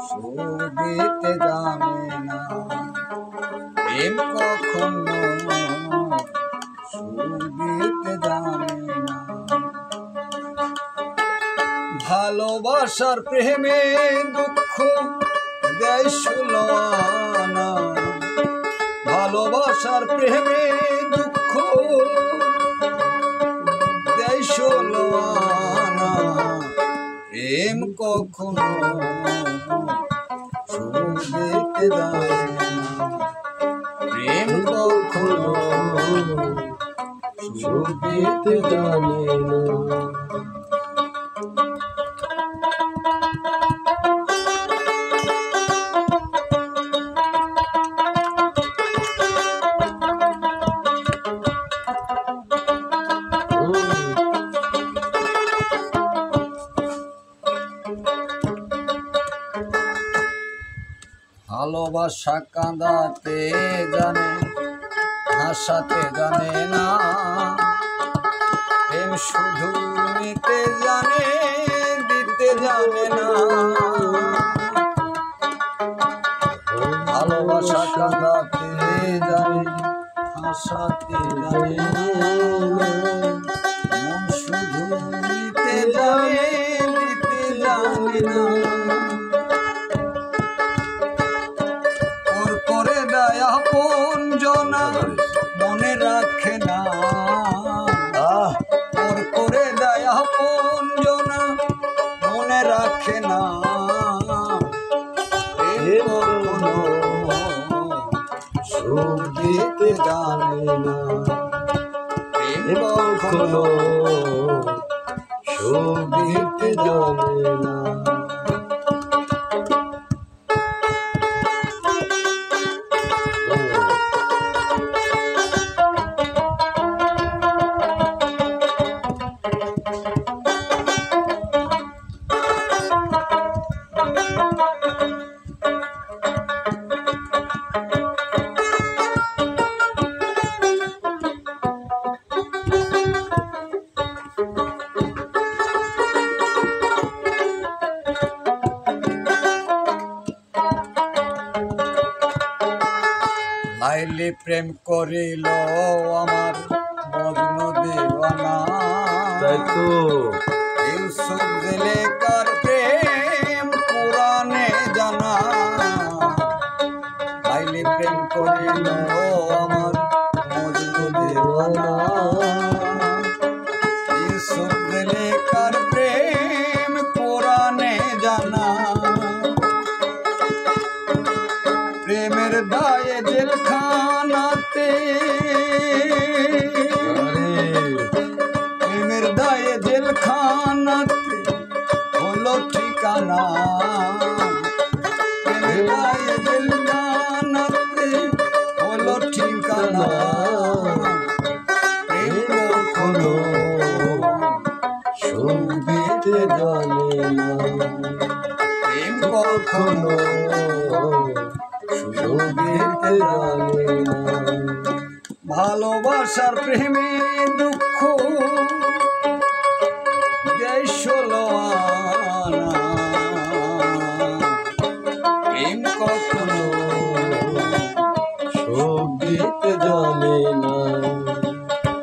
সুখ দিতে জানে না, প্রেম কখনো সুখ দিতে জানে না। ভালোবাসার প্রেমে দুঃখ দেয় ষোলো আনা, ভালোবাসার প্রেমে দুঃখ দেয় ষোলো আনা, প্রেম কখনো সুখ দিতে জানে না, প্রেম কখনো সুখ দিতে জানে না। ভালোবাসা কাঁদাতে জানে, হাসাতে জানে না, প্রেম শুধু নিতে জানে, দিতে জানে না। ভালোবাসা কাঁদাতে জানে, হাসাতে জানে না, মন শুধু নিতে জানে, দিতে জানে না। করে দেয় আপন জনা, মনে রাখে না, ওর করে দেয় আপন জনা, মনে রাখে না, সুখ দিতে জানে না, কখনো সুখ দিতে জানে না। লাইলি প্রেম করিল আমার মজনু দিওয়ানা, তাইতো ইউসুফ জুলেখার প্রেম পুরাণে জানা। লাইলি প্রেম করিল আমার মজনু দিওয়ানা, ইউসুফ জুলেখার প্রেম পুরাণে জানা। প্রেমের দায়ে জেলখানাতে, প্রেমের দায়ে জেলখানাতে হলো ঠিকানা, প্রেমের দায়ে জেলখানাতে হলো ঠিকানা, প্রেম কখনো সুখ দিতে জানে না, প্রেম কখনো সুখ দিতে জানে না। ভালোবাসার প্রেমে দুঃখ দেয় ষোলো আনা, প্রেম কখনো সুখ দিতে জানে না,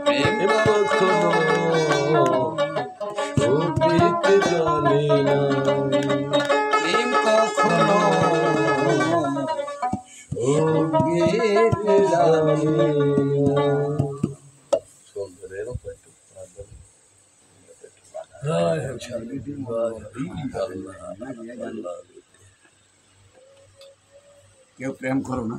প্রেম কখনো সুখ দিতে জানে না, প্রেম কখনো সুখ দিতে জানে না। কেউ প্রেম করো না।